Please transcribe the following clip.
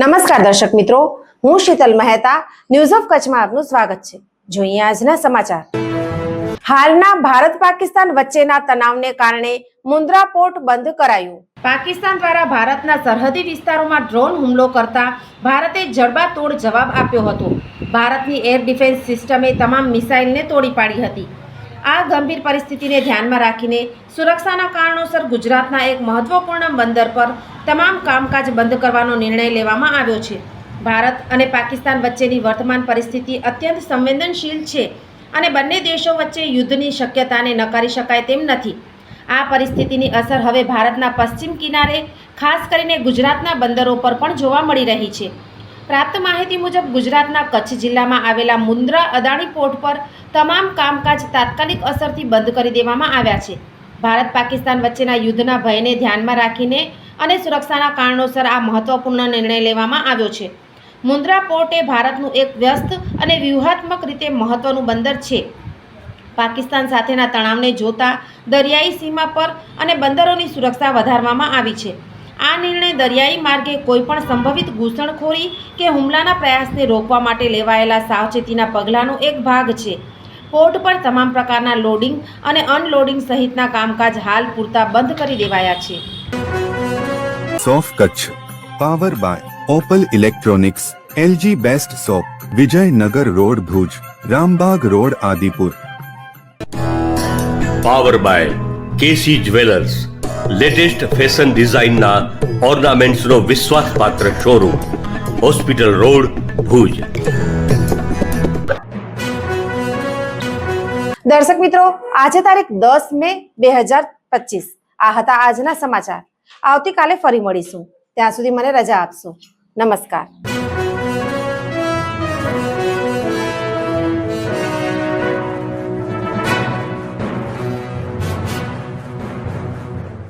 નમસ્કાર દર્શક મિત્રો, હું શીતલ મહેતા ન્યૂઝ ઓફ કચ્છમાં આપનું સ્વાગત છે। જોઈએ આજના સમાચાર। હાલના ભારત પાકિસ્તાન વચ્ચેના તણાવને કારણે મુન્દ્રા પોર્ટ બંધ કરાયું। પાકિસ્તાન દ્વારા ભારતના સરહદી વિસ્તારોમાં ડ્રોન હુમલો કરતા ભારતે જડબાતોડ જવાબ આપ્યો હતો। ભારતની એર ડિફેન્સ સિસ્ટમે તમામ મિસાઇલને તોડી પાડી હતી। આ ગંભીર પરિસ્થિતિને ધ્યાનમાં રાખીને સુરક્ષાના કારણોસર ગુજરાતના એક મહત્વપૂર્ણ બંદર પર તમામ કામકાજ બંધ કરવાનો નિર્ણય લેવામાં આવ્યો છે। ભારત અને પાકિસ્તાન વચ્ચેની વર્તમાન પરિસ્થિતિ અત્યંત સંવેદનશીલ છે અને બંને દેશો વચ્ચે યુદ્ધની શક્યતાને નકારી શકાય તેમ નથી। આ પરિસ્થિતિની અસર હવે ભારતના પશ્ચિમ કિનારે ખાસ કરીને ગુજરાતના બંદરો પર પણ જોવા મળી રહી છે। પ્રાપ્ત માહિતી મુજબ ગુજરાતના કચ્છ જિલ્લામાં આવેલા મુન્દ્રા અદાણી પોર્ટ પર તમામ કામકાજ તાત્કાલિક અસરથી બંધ કરી દેવામાં આવ્યા છે। ભારત પાકિસ્તાન વચ્ચેના યુદ્ધના ભયને ધ્યાનમાં રાખીને અને સુરક્ષાના કારણોસર આ મહત્વપૂર્ણ નિર્ણય લેવામાં આવ્યો છે। મુન્દ્રા પોર્ટ એ ભારતનું એક વ્યસ્ત અને વ્યૂહાત્મક રીતે મહત્વનું બંદર છે। પાકિસ્તાન સાથેના તણાવને જોતા દરિયાઈ સીમા પર અને બંદરોની સુરક્ષા વધારવામાં આવી છે। આ નિર્ણય દરિયાઈ માર્ગે કોઈપણ સંભવિત ઘૂસણખોરી કે હુમલાના પ્રયાસને રોકવા માટે લેવાયેલા સાવચેતીના પગલાંનો એક ભાગ છે। પોર્ટ પર તમામ પ્રકારના લોડિંગ અને અનલોડિંગ સહિતના કામકાજ હાલ પૂરતા બંધ કરી દેવાયા છે। સોફ Kutch power by Opal electronics, LG best shop, Vijaynagar road Bhuj, Rambag road Adipur. Power by K C jewellers, latest fashion ડિઝાઇનના ઓર્નામેન્ટ્સનો વિશ્વાસપાત્ર શોરૂમ, હોસ્પિટલ રોડ ભુજ। દર્શક મિત્રો, આજે તારીખ 10 મે 2025 આ હતા આજના સમાચાર। આવતીકાલે ફરી મળીશું, ત્યાં સુધી મને રજા આપશો। નમસ્કાર।